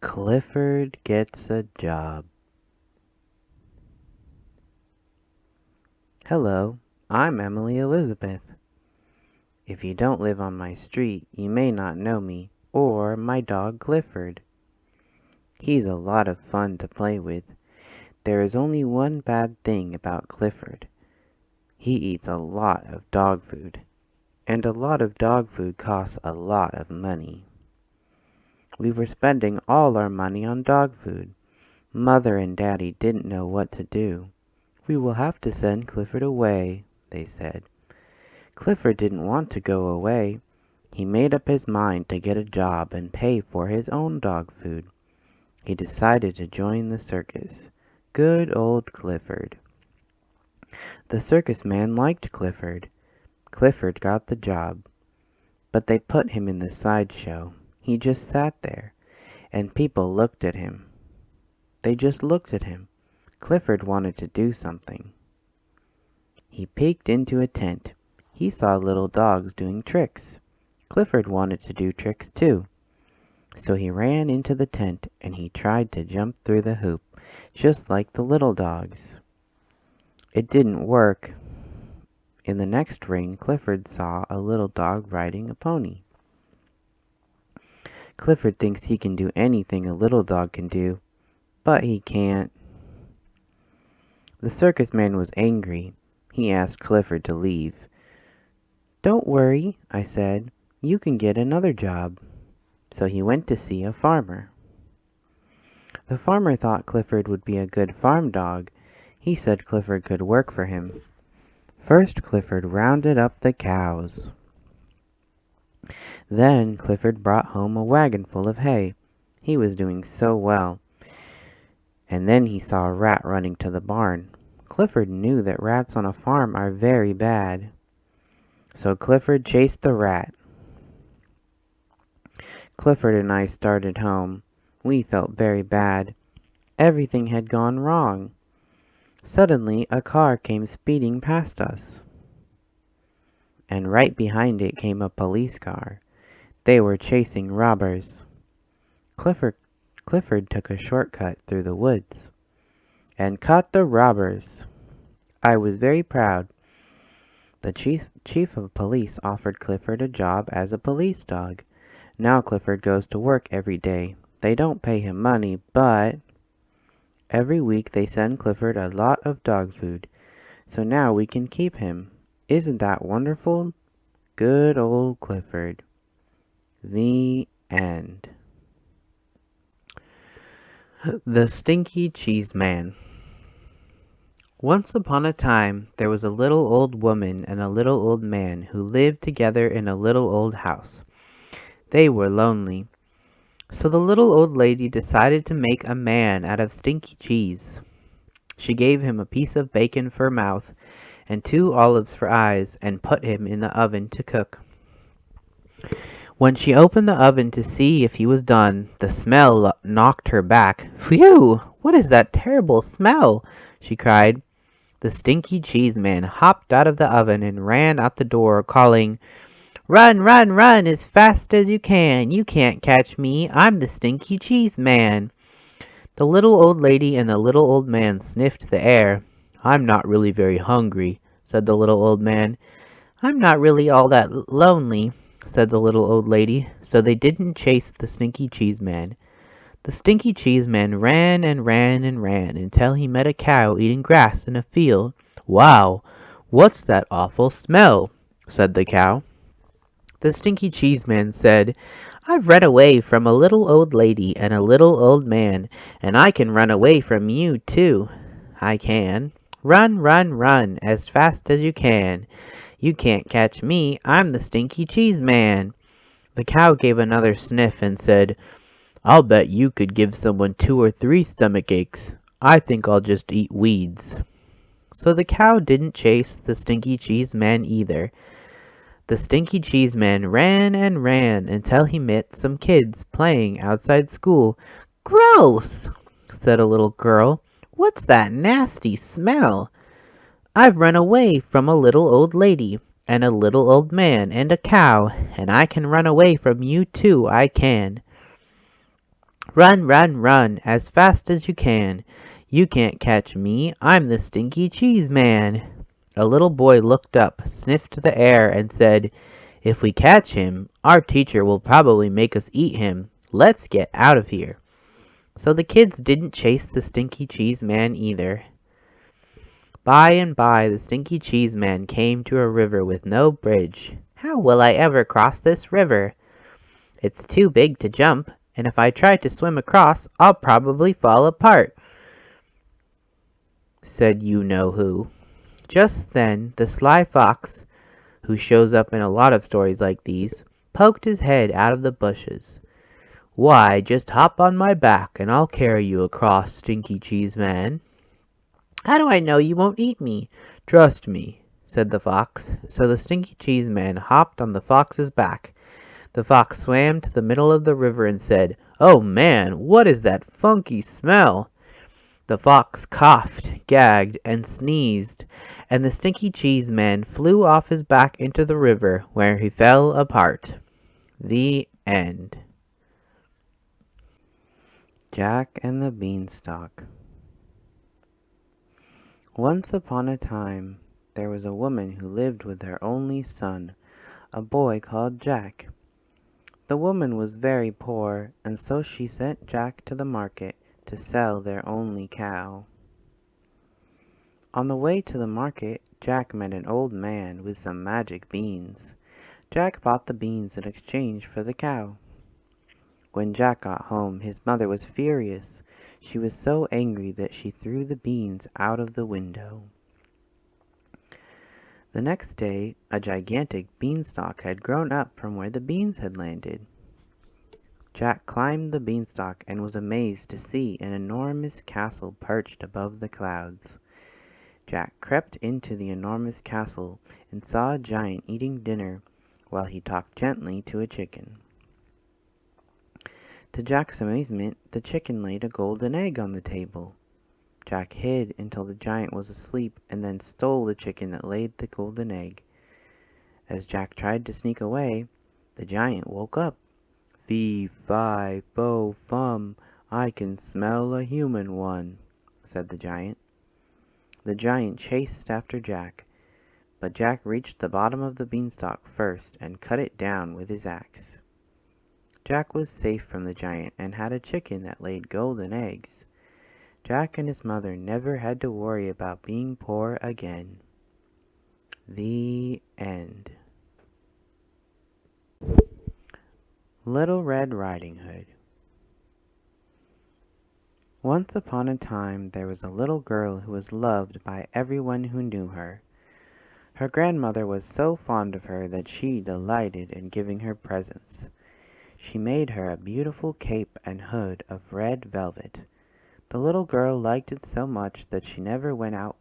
Clifford Gets a Job. Hello, I'm Emily Elizabeth. If you don't live on my street, you may not know me or my dog Clifford. He's a lot of fun to play with. There is only one bad thing about Clifford. He eats a lot of dog food, and a lot of dog food costs a lot of money. We were spending all our money on dog food. Mother and Daddy didn't know what to do. "We will have to send Clifford away," they said. Clifford didn't want to go away. He made up his mind to get a job and pay for his own dog food. He decided to join the circus. Good old Clifford. The circus man liked Clifford. Clifford got the job. But they put him in the sideshow. He just sat there, and people looked at him. They just looked at him. Clifford wanted to do something. He peeked into a tent. He saw little dogs doing tricks. Clifford wanted to do tricks too. So he ran into the tent and he tried to jump through the hoop, just like the little dogs. It didn't work. In the next ring, Clifford saw a little dog riding a pony. Clifford thinks he can do anything a little dog can do, but he can't. The circus man was angry. He asked Clifford to leave. "Don't worry," I said. "You can get another job." So he went to see a farmer. The farmer thought Clifford would be a good farm dog. He said Clifford could work for him. First, Clifford rounded up the cows. Then Clifford brought home a wagon full of hay. He was doing so well. And then he saw a rat running to the barn. Clifford knew that rats on a farm are very bad. So Clifford chased the rat. Clifford and I started home. We felt very bad. Everything had gone wrong. Suddenly, a car came speeding past us. And right behind it came a police car. They were chasing robbers. Clifford took a shortcut through the woods and caught the robbers. I was very proud. The chief of police offered Clifford a job as a police dog. Now Clifford goes to work every day. They don't pay him money, but every week they send Clifford a lot of dog food. So now we can keep him. Isn't that wonderful? Good old Clifford. The end. The Stinky Cheese Man. Once upon a time, there was a little old woman and a little old man who lived together in a little old house. They were lonely. So the little old lady decided to make a man out of stinky cheese. She gave him a piece of bacon for a mouth and 2 olives for eyes and put him in the oven to cook. When she opened the oven to see if he was done, the smell knocked her back. "Phew! What is that terrible smell?" she cried. The Stinky Cheese Man hopped out of the oven and ran out the door, calling, "Run, run, run as fast as you can! You can't catch me! I'm the Stinky Cheese Man!" The little old lady and the little old man sniffed the air. "I'm not really very hungry," said the little old man. "I'm not really all that lonely," said the little old lady. So they didn't chase the Stinky Cheese Man. The Stinky Cheese Man ran and ran and ran until he met a cow eating grass in a field. "Wow, what's that awful smell?" said the cow. The Stinky Cheese Man said, "I've run away from a little old lady and a little old man, and I can run away from you too. I can. Run, run, run as fast as you can. You can't catch me. I'm the Stinky Cheese Man." The cow gave another sniff and said, "I'll bet you could give someone 2 or 3 stomach aches. I think I'll just eat weeds." So the cow didn't chase the Stinky Cheese Man either. The Stinky Cheese Man ran and ran until he met some kids playing outside school. "Gross!" said a little girl. "What's that nasty smell?" "I've run away from a little old lady and a little old man and a cow, and I can run away from you too, I can." Run, run, run, as fast as you can. You can't catch me, I'm the Stinky Cheese Man. A little boy looked up, sniffed the air, and said, If we catch him, our teacher will probably make us eat him. Let's get out of here. So the kids didn't chase the Stinky Cheese Man either. By and by the Stinky Cheese Man came to a river with no bridge. How will I ever cross this river? It's too big to jump, and if I try to swim across, I'll probably fall apart, said you-know-who. Just then, the sly fox, who shows up in a lot of stories like these, poked his head out of the bushes. Why, just hop on my back, and I'll carry you across, Stinky Cheese Man. How do I know you won't eat me? Trust me, said the fox. So the Stinky Cheese Man hopped on the fox's back. The fox swam to the middle of the river and said, Oh man, what is that funky smell? The fox coughed, gagged, and sneezed, and the Stinky Cheese Man flew off his back into the river, where he fell apart. The end. Jack and the Beanstalk. Once upon a time, there was a woman who lived with her only son, a boy called Jack. The woman was very poor, and so she sent Jack to the market to sell their only cow. On the way to the market, Jack met an old man with some magic beans. Jack bought the beans in exchange for the cow. When Jack got home, his mother was furious. She was so angry that she threw the beans out of the window. The next day, a gigantic beanstalk had grown up from where the beans had landed. Jack climbed the beanstalk and was amazed to see an enormous castle perched above the clouds. Jack crept into the enormous castle and saw a giant eating dinner while he talked gently to a chicken. To Jack's amazement, the chicken laid a golden egg on the table. Jack hid until the giant was asleep and then stole the chicken that laid the golden egg. As Jack tried to sneak away, the giant woke up. Fee, fi, fo, fum, I can smell a human one, said the giant. The giant chased after Jack, but Jack reached the bottom of the beanstalk first and cut it down with his axe. Jack was safe from the giant and had a chicken that laid golden eggs. Jack and his mother never had to worry about being poor again. The end. Little Red Riding Hood. Once upon a time there was a little girl who was loved by everyone who knew her. Her grandmother was so fond of her that she delighted in giving her presents. She made her a beautiful cape and hood of red velvet. The little girl liked it so much that she never went out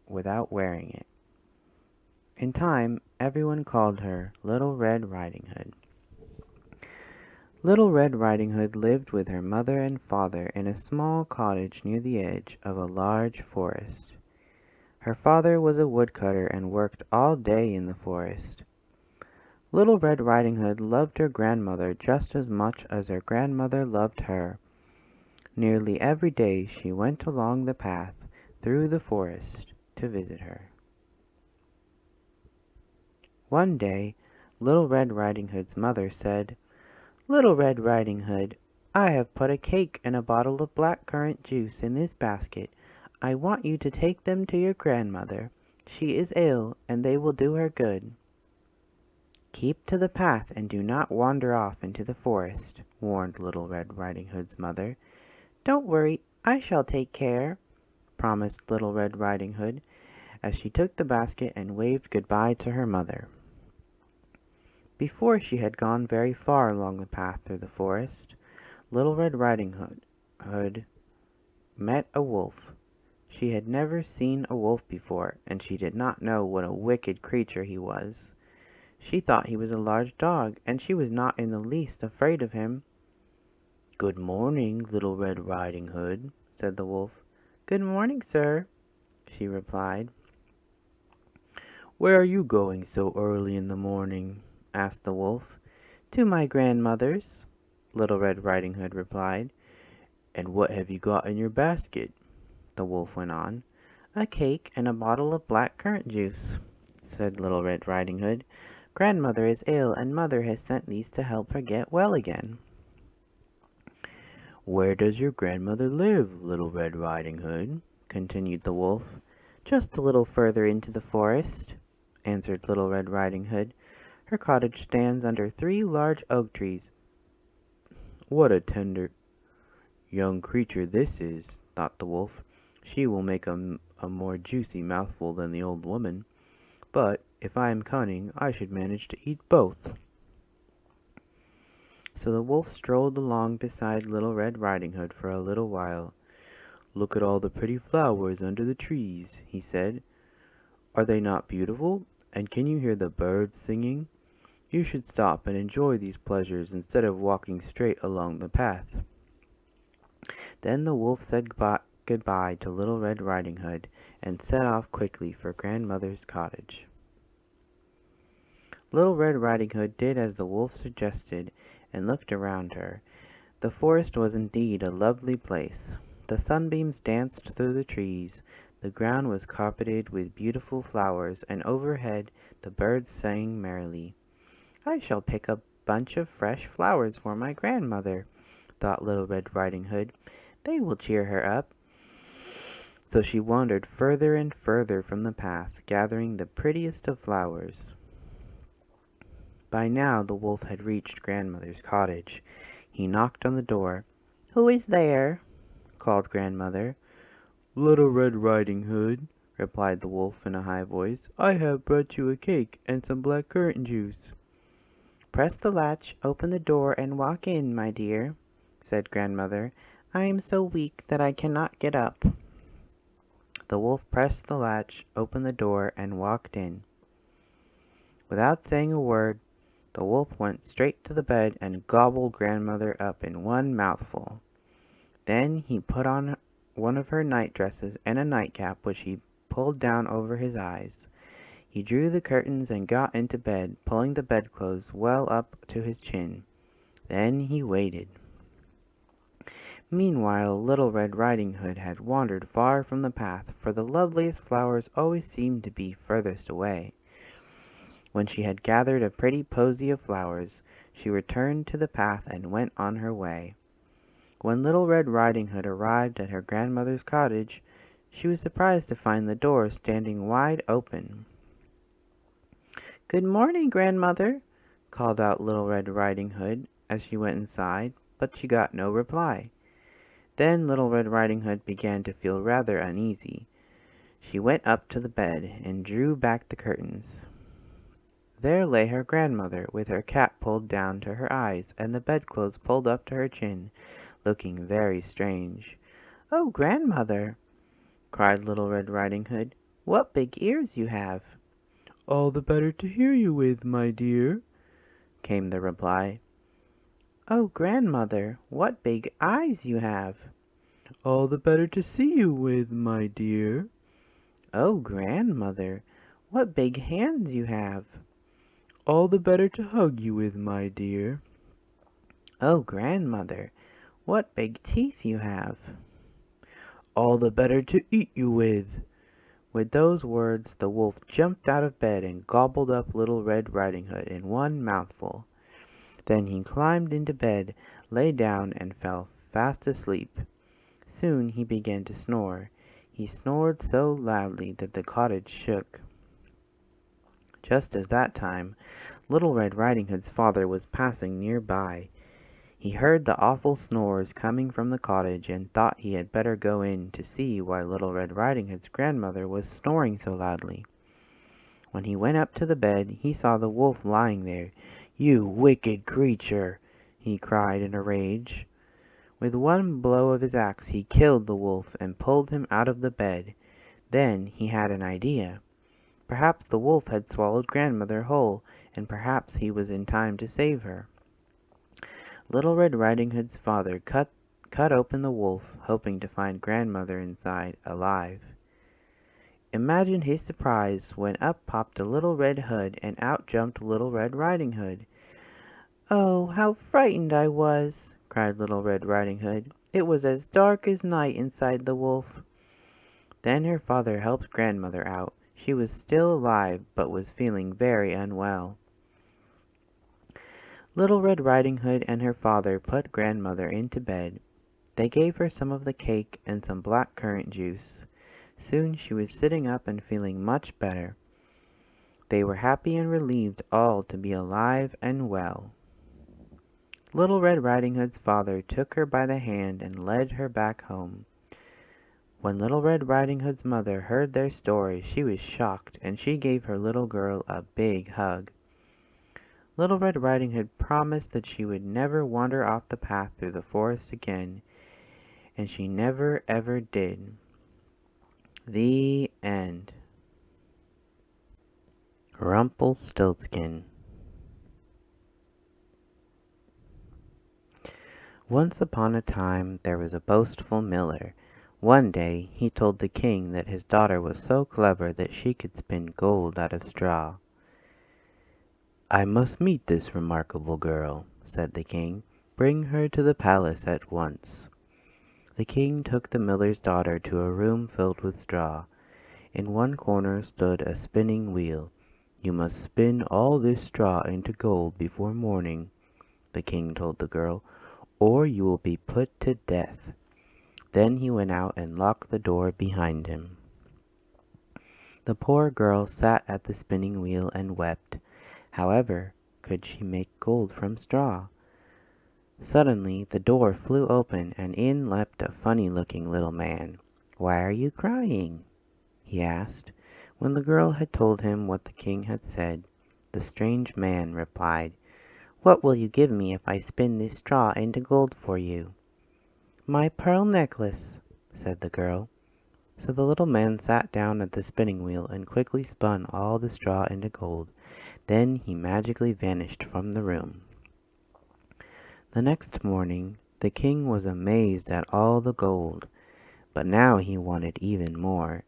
without wearing it. In time, everyone called her Little Red Riding Hood. Little Red Riding Hood lived with her mother and father in a small cottage near the edge of a large forest. Her father was a woodcutter and worked all day in the forest. Little Red Riding Hood loved her grandmother just as much as her grandmother loved her. Nearly every day she went along the path through the forest to visit her. One day, Little Red Riding Hood's mother said, Little Red Riding Hood, I have put a cake and a bottle of blackcurrant juice in this basket. I want you to take them to your grandmother. She is ill, and they will do her good. Keep to the path and do not wander off into the forest, warned Little Red Riding Hood's mother. Don't worry, I shall take care, promised Little Red Riding Hood, as she took the basket and waved goodbye to her mother. Before she had gone very far along the path through the forest, Little Red Riding Hood met a wolf. She had never seen a wolf before, and she did not know what a wicked creature he was. She thought he was a large dog, and she was not in the least afraid of him. "Good morning, Little Red Riding Hood," said the wolf. "Good morning, sir," she replied. "Where are you going so early in the morning?" asked the wolf. "To my grandmother's." Little Red Riding Hood replied. "And what have you got in your basket?" the wolf went on. "A cake and a bottle of black currant juice," said Little Red Riding Hood. "Grandmother is ill, and Mother has sent these to help her get well again." "Where does your grandmother live, Little Red Riding Hood?" continued the wolf. "Just a little further into the forest," answered Little Red Riding Hood. "Her cottage stands under 3 large oak trees." "What a tender young creature this is," thought the wolf. "She will make a more juicy mouthful than the old woman. But if I am cunning, I should manage to eat both." So the wolf strolled along beside Little Red Riding Hood for a little while. "Look at all the pretty flowers under the trees," he said. "Are they not beautiful? And can you hear the birds singing? You should stop and enjoy these pleasures instead of walking straight along the path." Then the wolf said goodbye to Little Red Riding Hood and set off quickly for Grandmother's cottage. Little Red Riding Hood did as the wolf suggested and looked around her. The forest was indeed a lovely place. The sunbeams danced through the trees, the ground was carpeted with beautiful flowers, and overhead the birds sang merrily. "I shall pick a bunch of fresh flowers for my grandmother," thought Little Red Riding Hood. "They will cheer her up." So she wandered further and further from the path, gathering the prettiest of flowers. By now the wolf had reached Grandmother's cottage. He knocked on the door. "Who is there?" called Grandmother. "Little Red Riding Hood," replied the wolf in a high voice. "I have brought you a cake and some black currant juice." "Press the latch, open the door, and walk in, my dear," said Grandmother. "I am so weak that I cannot get up." The wolf pressed the latch, opened the door, and walked in. Without saying a word, the wolf went straight to the bed and gobbled Grandmother up in one mouthful. Then he put on one of her night dresses and a nightcap which he pulled down over his eyes. He drew the curtains and got into bed, pulling the bedclothes well up to his chin. Then he waited. Meanwhile Little Red Riding Hood had wandered far from the path, for the loveliest flowers always seemed to be furthest away. When she had gathered a pretty posy of flowers, she returned to the path and went on her way. When Little Red Riding Hood arrived at her grandmother's cottage, she was surprised to find the door standing wide open. "Good morning, Grandmother," called out Little Red Riding Hood as she went inside, but she got no reply. Then Little Red Riding Hood began to feel rather uneasy. She went up to the bed and drew back the curtains. There lay her grandmother, with her cap pulled down to her eyes and the bedclothes pulled up to her chin, looking very strange. "Oh, Grandmother!" cried Little Red Riding Hood, "what big ears you have!" "All the better to hear you with, my dear," came the reply. "Oh, Grandmother, what big eyes you have!" "All the better to see you with, my dear." "Oh, Grandmother, what big hands you have!" "All the better to hug you with, my dear." "Oh, Grandmother, what big teeth you have!" "All the better to eat you with." With those words the wolf jumped out of bed and gobbled up Little Red Riding Hood in one mouthful. Then he climbed into bed, lay down, and fell fast asleep. Soon he began to snore. He snored so loudly that the cottage shook. Just at that time, Little Red Riding Hood's father was passing near by. He heard the awful snores coming from the cottage and thought he had better go in to see why Little Red Riding Hood's grandmother was snoring so loudly. When he went up to the bed, he saw the wolf lying there. "You wicked creature!" he cried in a rage. With one blow of his axe he killed the wolf and pulled him out of the bed. Then he had an idea. Perhaps the wolf had swallowed Grandmother whole, and perhaps he was in time to save her. Little Red Riding Hood's father cut open the wolf, hoping to find Grandmother inside, alive. Imagine his surprise when up popped a little red hood and out jumped Little Red Riding Hood. "Oh, how frightened I was!" cried Little Red Riding Hood. "It was as dark as night inside the wolf." Then her father helped grandmother out. She was still alive, but was feeling very unwell. Little Red Riding Hood and her father put grandmother into bed. They gave her some of the cake and some black currant juice. Soon she was sitting up and feeling much better. They were happy and relieved all to be alive and well. Little Red Riding Hood's father took her by the hand and led her back home. When Little Red Riding Hood's mother heard their story, she was shocked, and she gave her little girl a big hug. Little Red Riding Hood promised that she would never wander off the path through the forest again, and she never ever did. The end. Rumpelstiltskin. Once upon a time there was a boastful miller. One day he told the king that his daughter was so clever that she could spin gold out of straw. "I must meet this remarkable girl," said the king. "Bring her to the palace at once." The king took the miller's daughter to a room filled with straw. In one corner stood a spinning wheel. "You must spin all this straw into gold before morning," the king told the girl, "or you will be put to death." Then he went out and locked the door behind him. The poor girl sat at the spinning wheel and wept. However could she make gold from straw? Suddenly the door flew open, and in leapt a funny-looking little man. "Why are you crying?" he asked. When the girl had told him what the king had said, the strange man replied, "What will you give me if I spin this straw into gold for you?" "My pearl necklace," said the girl. So the little man sat down at the spinning wheel and quickly spun all the straw into gold. Then he magically vanished from the room. The next morning the king was amazed at all the gold, but now he wanted even more.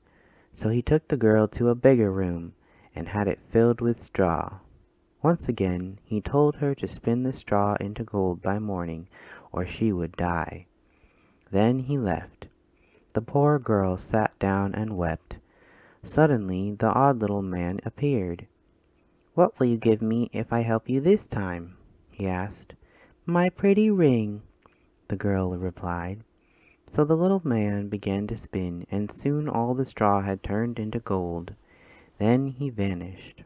So he took the girl to a bigger room, and had it filled with straw. Once again he told her to spin the straw into gold by morning, or she would die. Then he left. The poor girl sat down and wept. Suddenly the odd little man appeared. "What will you give me if I help you this time?" he asked. "My pretty ring," the girl replied. So the little man began to spin, and soon all the straw had turned into gold. Then he vanished.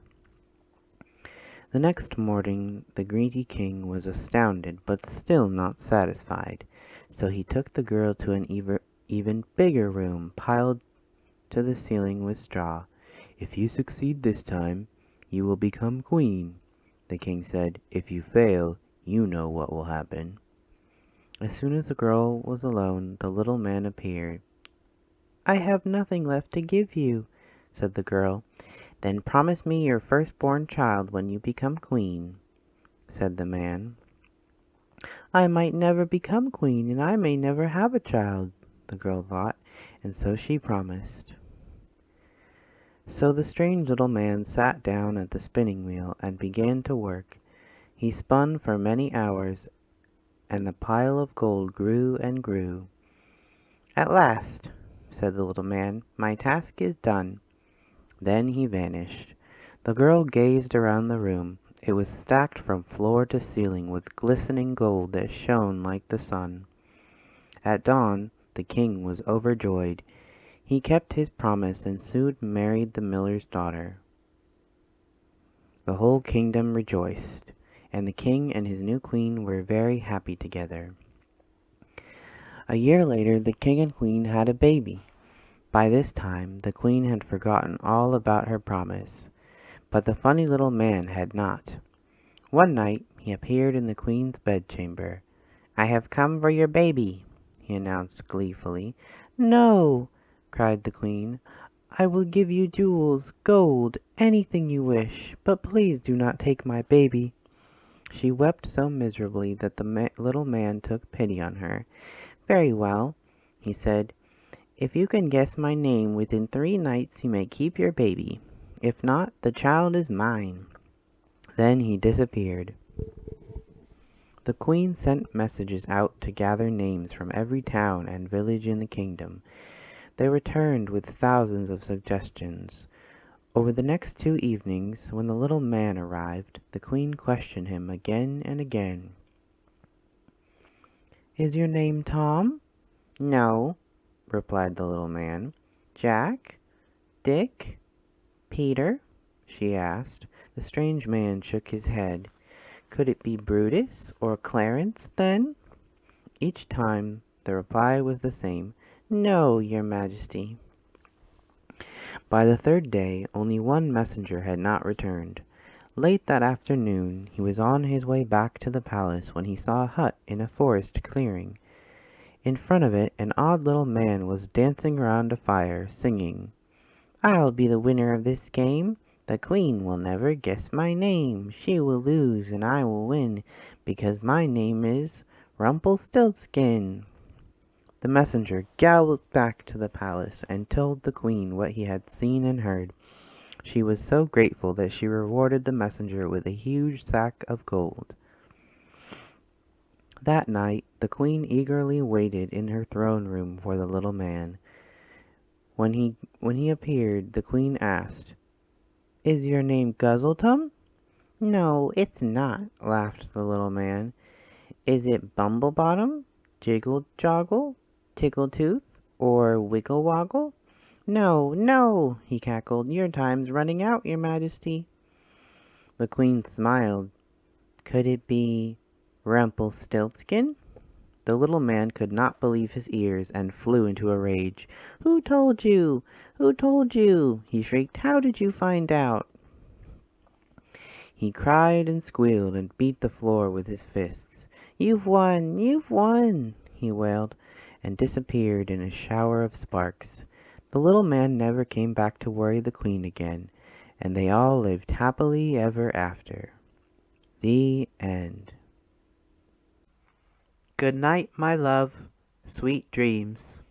The next morning the greedy king was astounded, but still not satisfied. So he took the girl to an even bigger room, piled to the ceiling with straw. "If you succeed this time, you will become queen," the king said. "If you fail, you know what will happen." As soon as the girl was alone, the little man appeared. "I have nothing left to give you," said the girl. "Then promise me your firstborn child when you become queen," said the man. "I might never become queen, and I may never have a child," the girl thought, and so she promised. So the strange little man sat down at the spinning wheel and began to work. He spun for many hours, and the pile of gold grew and grew. "At last," said the little man, "my task is done." Then he vanished. The girl gazed around the room. It was stacked from floor to ceiling with glistening gold that shone like the sun. At dawn the king was overjoyed. He kept his promise and soon married the miller's daughter. The whole kingdom rejoiced, and the king and his new queen were very happy together. A year later the king and queen had a baby. By this time the queen had forgotten all about her promise, but the funny little man had not. One night he appeared in the queen's bedchamber. "I have come for your baby," he announced gleefully. "No!" cried the queen. "I will give you jewels, gold, anything you wish, but please do not take my baby." She wept so miserably that the little man took pity on her. "Very well," he said. "If you can guess my name within 3 nights you may keep your baby. If not, the child is mine." Then he disappeared. The queen sent messages out to gather names from every town and village in the kingdom. They returned with thousands of suggestions. Over the next 2 evenings, when the little man arrived, the queen questioned him again and again. "Is your name Tom?" "No," replied the little man. "Jack? Dick? Peter?" she asked. The strange man shook his head. Could it be Brutus or Clarence, then? Each time the reply was the same: "No, your majesty." By the third day only one messenger had not returned. Late that afternoon he was on his way back to the palace when he saw a hut in a forest clearing. In front of it an odd little man was dancing around a fire, singing, "I'll be the winner of this game. The queen will never guess my name. She will lose and I will win, because my name is Rumpelstiltskin." The messenger galloped back to the palace and told the queen what he had seen and heard. She was so grateful that she rewarded the messenger with a huge sack of gold. That night the queen eagerly waited in her throne room for the little man. When he appeared, the queen asked, "Is your name Guzzletum?" "No, it's not," laughed the little man. "Is it Bumblebottom, Jiggle Joggle, Tickletooth, or Wiggle Woggle?" "No, no," he cackled. "Your time's running out, your majesty." The queen smiled. Could it be Rumpelstiltskin? The little man could not believe his ears and flew into a rage. "Who told you? Who told you?" he shrieked. "How did you find out?" He cried and squealed and beat the floor with his fists. "You've won! You've won!" he wailed, and disappeared in a shower of sparks. The little man never came back to worry the queen again, and they all lived happily ever after. The end. Good night, my love. Sweet dreams.